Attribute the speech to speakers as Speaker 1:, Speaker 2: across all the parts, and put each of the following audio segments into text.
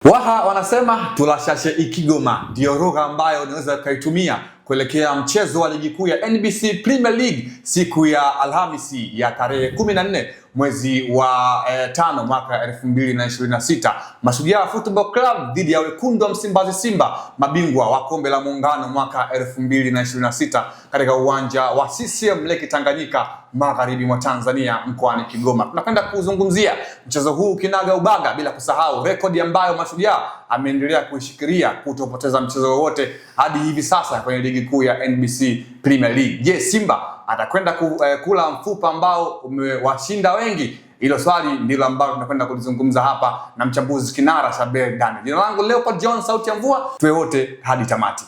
Speaker 1: Waha wanasema tulashashe ikigoma, ndio lugha ambayo unaweza ukaitumia kuelekea mchezo wa ligi kuu ya NBC Premier League siku ya Alhamisi ya tarehe 14 mwezi wa 5 mwaka 2026. Mashujaa Football Club dhidi ya wekundu wa Msimbazi Simba, mabingwa wa kombe la muungano mwaka 2026 katika uwanja wa CCM Lake Tanganyika magharibi mwa Tanzania mkoani Kigoma. Tunakwenda kuzungumzia mchezo huu kinaga ubaga, bila kusahau rekodi ambayo Mashujaa ameendelea kuishikilia kutopoteza mchezo wowote hadi hivi sasa kwenye ligi kuu ya NBC Premier League. Je, Simba atakwenda kula mfupa ambao umewashinda wengi? Hilo swali ndilo ambalo tunakwenda kulizungumza hapa na mchambuzi kinara Shabel Daniel. Jina langu Leopold John, sauti ya mvua, tuwe wote hadi tamati.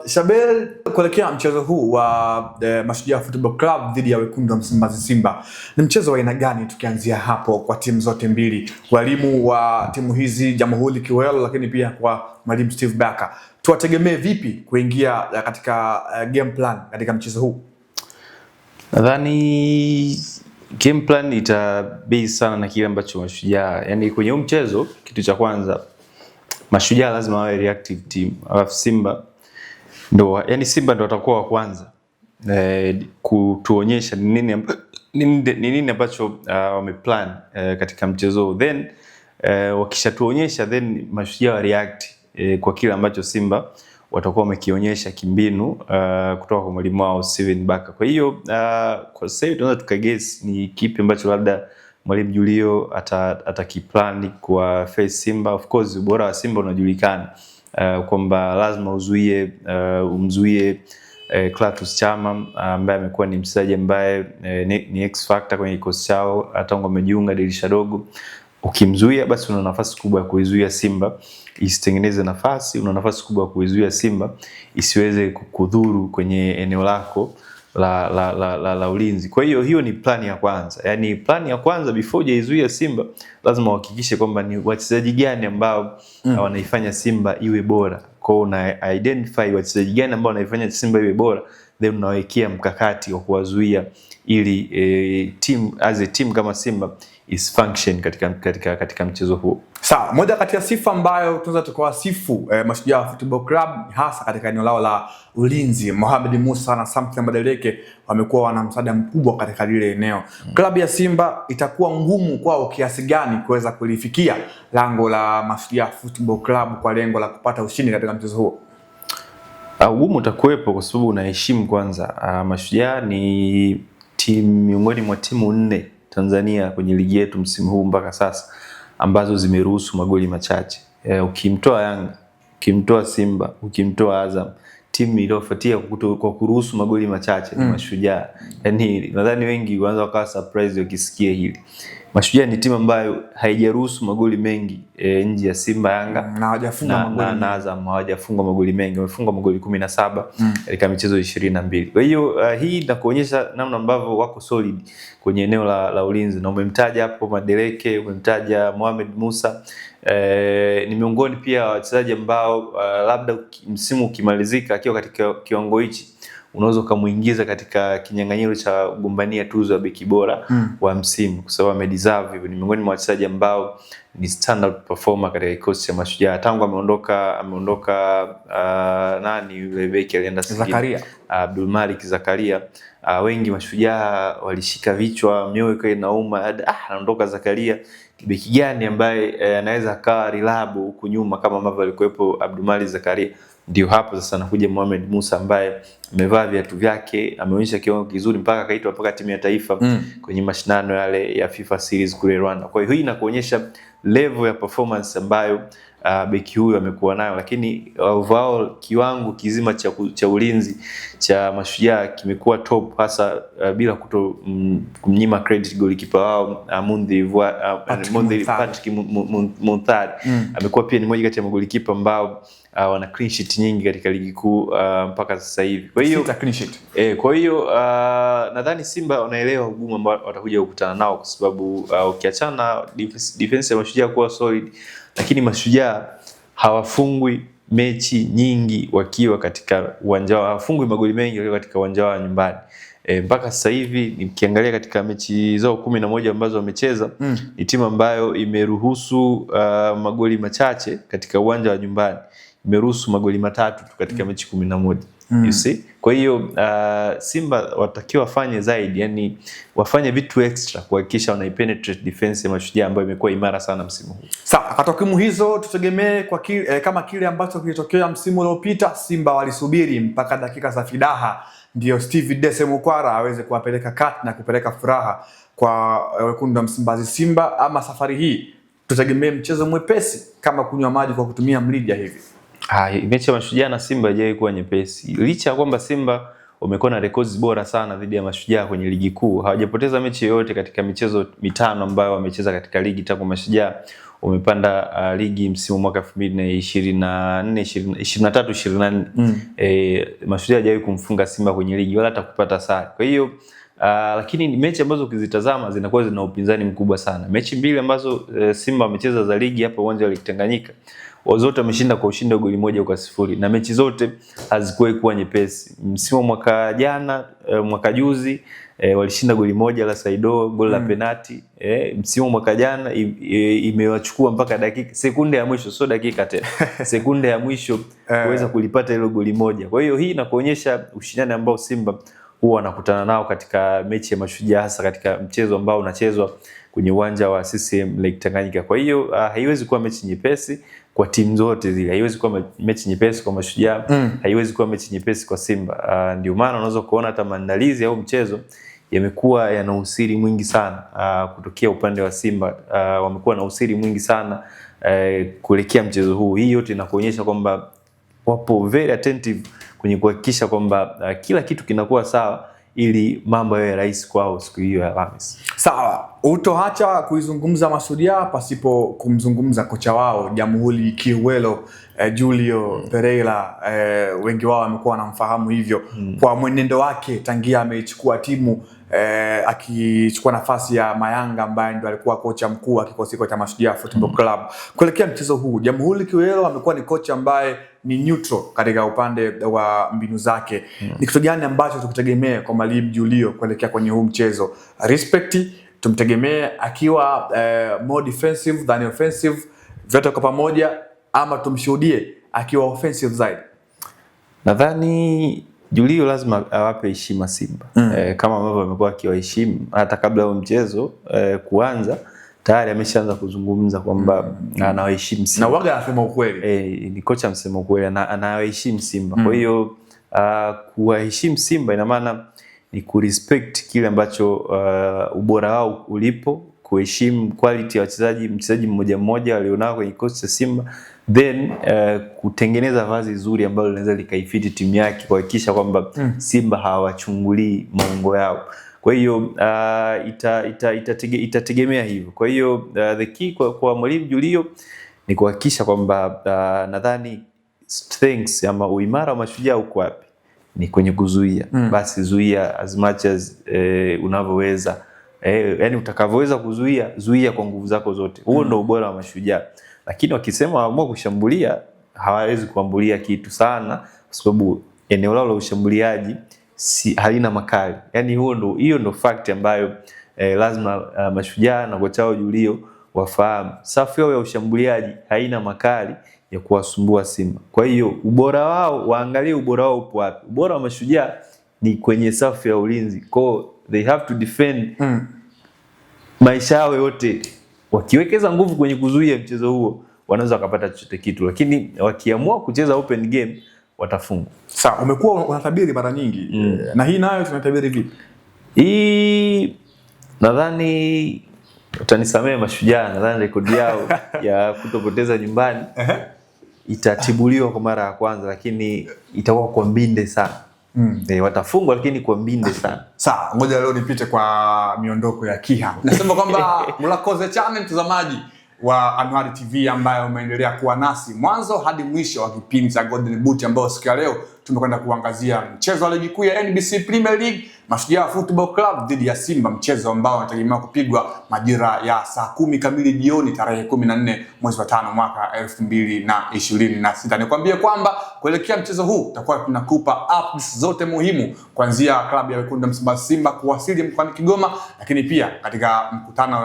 Speaker 1: Shabel, kuelekea mchezo huu wa Mashujaa Football Club dhidi ya wekundu wa Msimbazi Simba, ni mchezo wa aina gani tukianzia hapo kwa timu zote mbili? Walimu wa timu hizi Jamhuri Kiwelo, lakini pia kwa mwalimu Steve Barker, tuwategemee vipi kuingia katika game plan katika mchezo huu?
Speaker 2: Nadhani game plan itabase sana na kile ambacho Mashujaa, yani kwenye huu mchezo, kitu cha kwanza Mashujaa lazima wawe reactive team, alafu Simba Simba ndo watakuwa wa kwanza kutuonyesha ni nini ambacho wameplan katika mchezo. Then wakishatuonyesha, then Mashujaa wa react kwa kile ambacho Simba watakuwa wamekionyesha kimbinu kutoka kwa mwalimu wao Steven Barker. Kwa hiyo kwa sasa tunaweza tukaguess ni kipi ambacho labda mwalimu Julio atakiplan kwa face Simba. Of course ubora wa Simba unajulikana, kwamba lazima umzuie Clatous Chama ambaye amekuwa ni mchezaji ambaye ni X factor kwenye kikosi chao tangu amejiunga dirisha dogo. Ukimzuia basi una nafasi kubwa ya kuizuia Simba isitengeneze nafasi, una nafasi kubwa ya kuizuia Simba isiweze kukudhuru kwenye eneo lako la ulinzi. Kwa hiyo ni plani ya kwanza. Yani plani ya kwanza before hujaizuia Simba, lazima uhakikishe kwamba ni wachezaji gani ambao wanaifanya Simba iwe bora. Kwa hiyo una identify wachezaji gani ambao wanaifanya Simba iwe bora, then unawekea mkakati wa kuwazuia ili team as a team kama Simba is function katika mchezo huo.
Speaker 1: Sawa, moja kati ya sifa ambayo tunaweza tukawasifu Mashujaa Football Club hasa katika eneo lao la ulinzi, Mohamed Musa na Samson Madeleke wamekuwa wana msaada mkubwa katika lile eneo. Klabu ya Simba itakuwa ngumu kwao kiasi gani kuweza kulifikia lango la Mashujaa Football Club kwa lengo la kupata ushindi katika mchezo huo?
Speaker 2: Ugumu utakuwepo kwa sababu unaheshimu kwanza, Mashujaa ni timu miongoni mwa timu 4 Tanzania kwenye ligi yetu msimu huu mpaka sasa ambazo zimeruhusu magoli machache. Ukimtoa Yanga, ukimtoa Simba, ukimtoa Azam, timu iliyofuatia kwa kuruhusu magoli machache ni Mashujaa. Yani nadhani wengi waanza wakawa surprise wakisikia hili. Mashujaa ni timu ambayo haijaruhusu magoli mengi nje ya Simba, Yanga
Speaker 1: na hawajafunga magoli
Speaker 2: na Azam hawajafunga magoli mengi. Wamefunga magoli 17 katika michezo 22. Kwa hiyo hii inakuonyesha namna ambavyo wako solid kwenye eneo la ulinzi. Na umemtaja hapo Madeleke, umemtaja Mohamed Musa, ni miongoni pia wachezaji ambao labda msimu ukimalizika akiwa katika kiwango hichi unaweza kumuingiza katika kinyang'anyiro cha kugombania tuzo ya beki bora wa msimu, kwa sababu amedeserve. Ni miongoni mwa wachezaji ambao ni standard performer katika kikosi cha Mashujaa. Tangu ameondoka nani yule beki alienda
Speaker 1: Zakaria,
Speaker 2: Abdul Malik Zakaria, wengi Mashujaa walishika vichwa, mioyo ikawa inauma, anaondoka Zakaria, beki gani ambaye anaweza akawa reliable huku nyuma kama ambavyo alikuwepo Abdul Malik Zakaria? Ndio hapo sasa anakuja Mohamed Musa ambaye amevaa viatu vyake, ameonyesha kiwango kizuri mpaka akaitwa mpaka timu ya taifa kwenye mashindano yale ya FIFA Series kule Rwanda. Kwa hiyo hii inakuonyesha level ya performance ambayo beki huyu amekuwa nayo, lakini overall kiwango kizima cha ulinzi cha Mashujaa kimekuwa top, hasa bila kumnyima credit goalkeeper wao Patrick Munthari. Amekuwa pia ni mmoja kati ya magolikipa ambao wana clean sheet nyingi katika ligi kuu mpaka sasa hivi. Kwa hiyo
Speaker 1: clean sheet.
Speaker 2: Kwa hiyo nadhani Simba wanaelewa ugumu ambao watakuja kukutana nao, kwa sababu ukiachana na defense ya Mashujaa kuwa solid, lakini Mashujaa hawafungwi mechi nyingi wakiwa katika uwanja wao, hawafungwi magoli mengi wakiwa katika uwanja wao nyumbani. mpaka sasa hivi nikiangalia katika mechi zao 11 ambazo wamecheza, ni timu ambayo imeruhusu magoli machache katika uwanja wa nyumbani. Imeruhusu magoli 3 tu katika mechi 11. You see? Kwa hiyo Simba watakiwa wafanye zaidi, yani wafanye vitu extra kuhakikisha wanaipenetrate defense ya Mashujaa ambayo imekuwa imara sana msimu huu.
Speaker 1: Sawa, kwa takwimu hizo tutegemee kwa kama kile ambacho kilitokea msimu uliopita. Simba walisubiri mpaka dakika za fidaha ndio Steve Dese Mukwara aweze kuwapeleka kati na kupeleka furaha kwa wekundu wa Msimbazi Simba, ama safari hii tutegemee mchezo mwepesi kama kunywa maji kwa kutumia mlija hivi?
Speaker 2: Mechi ya Mashujaa na Simba haijawahi kuwa nyepesi. Licha ya kwamba Simba wamekuwa na rekodi bora sana dhidi ya Mashujaa kwenye ligi kuu. Hawajapoteza mechi yoyote katika michezo 5 ambayo wamecheza katika ligi tangu Mashujaa wamepanda ligi msimu mwaka 2023-24. Mashujaa hajawahi kumfunga Simba kwenye ligi wala hata kupata sare. Kwa hiyo lakini mechi ambazo ukizitazama zinakuwa zina upinzani mkubwa sana. Mechi 2 ambazo Simba wamecheza za ligi hapa uwanja wa Lake Tanganyika, zote wameshinda kwa ushindi wa goli 1-0, na mechi zote hazikuwahi kuwa nyepesi. Msimu mwaka jana, mwaka juzi walishinda goli 1 la Saido, goli la penalti. Msimu mwaka jana imewachukua mpaka sekunde ya mwisho, sio dakika tena, sekunde ya mwisho kuweza kulipata hilo goli 1. Kwa hiyo hii inakuonyesha ushindani ambao Simba huwa wanakutana nao katika mechi ya Mashujaa, hasa katika mchezo ambao unachezwa kwenye uwanja wa CCM Lake Tanganyika. Kwa hiyo haiwezi kuwa mechi nyepesi kwa timu zote zile. Haiwezi kuwa mechi nyepesi kwa Mashujaa, haiwezi kuwa mechi nyepesi kwa Simba. Ndio maana unaweza kuona hata maandalizi au mchezo yamekuwa yana usiri mwingi sana kutokea upande wa Simba. Wamekuwa na usiri mwingi sana kuelekea mchezo huu. Hii yote inakuonyesha kwamba wapo very attentive kwenye kuhakikisha kwamba kila kitu kinakuwa sawa ili mambo yawe rahisi kwao siku hiyo ya Alhamisi.
Speaker 1: Sawa, utoacha kuizungumza Mashujaa pasipo kumzungumza kocha wao Jamhuri Kiwelo, Julio Pereira. Wengi wao wamekuwa wanamfahamu hivyo kwa mwenendo wake tangia amechukua timu, akichukua nafasi ya Mayanga ambaye ndio alikuwa kocha mkuu wa kikosi cha Mashujaa Football Club. Kuelekea mchezo huu, Jamhuri Kiwelo amekuwa ni kocha ambaye ni neutral katika upande wa mbinu zake. Ni kitu gani ambacho tukitegemea kwa Mwalimu Julio kuelekea kwenye huu mchezo? Respect, tumtegemee akiwa more defensive than offensive, vyote kwa pamoja, ama tumshuhudie akiwa offensive zaidi?
Speaker 2: Nadhani Julio lazima awape heshima Simba. Kama ambavyo amekuwa akiwaheshimu hata kabla ya mchezo kuanza, tayari ameshaanza kuzungumza kwamba anawaheshimu Simba.
Speaker 1: Na waga anasema ukweli.
Speaker 2: Ni kocha msema ukweli, anawaheshimu Simba. Kwa hiyo kuwaheshimu Simba ina maana ni kurespect kile ambacho ubora wao ulipo, kuheshimu quality ya mchezaji mmoja mmoja walionao kwenye kikosi cha Simba, then kutengeneza vazi zuri ambalo linaweza likaifiti timu yake, kuhakikisha kwamba Simba hawachungulii maungo yao. Kwa hiyo itategemea hivyo. Kwa hiyo the key kwa Mwalimu Julio ni kuhakikisha kwamba nadhani strengths ama uimara wa Mashujaa uko wapi? Ni kwenye kuzuia. Basi zuia as much as unavyoweza. Yani utakavyoweza kuzuia, zuia kwa nguvu zako zote. Huo ndio ubora wa Mashujaa. Lakini wakisema waamua kushambulia, hawawezi kuambulia kitu sana kwa sababu eneo lao la ushambuliaji halina makali. Yani hiyo ndio fact ambayo lazima Mashujaa na kocha wao Julio wafahamu. Safu yao ya ushambuliaji haina makali ya kuwasumbua Simba. Kwa hiyo ubora wao, waangalie ubora wao upo wapi. Ubora wa Mashujaa ni kwenye safu ya ulinzi. Kwa they have to defend maisha yao yote. Wakiwekeza nguvu kwenye kuzuia mchezo huo, wanaweza wakapata chochote kitu, lakini wakiamua kucheza open game watafungwa.
Speaker 1: Sawa, umekuwa unatabiri mara nyingi. Na hii nayo tunatabiri vipi?
Speaker 2: Hii nadhani utanisamee Mashujaa, nadhani rekodi yao ya kutopoteza nyumbani itatibuliwa kwa mara ya kwanza, lakini itakuwa kwa mbinde sana. Watafungwa lakini kwa mbinde sana.
Speaker 1: Sawa, ngoja leo nipite kwa miondoko ya Kiha. Nasema kwamba Mulakoze Channel, mtazamaji wa Anuari TV ambaye umeendelea kuwa nasi mwanzo hadi mwisho wa kipindi cha Golden Boot, ambao siku ya leo tumekwenda kuangazia mchezo wa ligi kuu ya NBC Premier League Mashujaa Football Club dhidi ya Simba, mchezo ambao unategemewa kupigwa majira ya saa 10 kamili jioni tarehe 14 mwezi wa 5 mwaka 2026. Nikwambie kwamba kuelekea mchezo huu tutakuwa tunakupa updates zote muhimu kuanzia klabu ya Wekundu wa Msimbazi Simba kuwasili mkoani Kigoma, lakini pia katika mkutano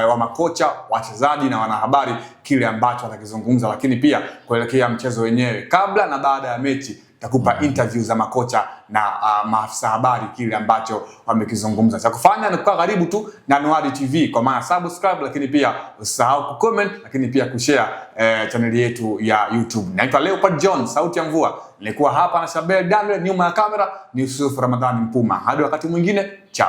Speaker 1: wa makocha, wachezaji na wanahabari kile ambacho watakizungumza, lakini pia kuelekea mchezo wenyewe kabla na baada ya mechi takupa interview za makocha na maafisa habari kile ambacho wamekizungumza. Cha kufanya ni kukaa karibu tu na Anuari TV kwa maana subscribe, lakini pia usisahau kucomment, lakini pia kushare channel yetu ya YouTube. Naitwa Leopard John, sauti ya mvua. Nilikuwa hapa na Shabel Daniel, nyuma ya kamera ni Yusuf Ramadhani Mpuma. Hadi wakati mwingine, ciao.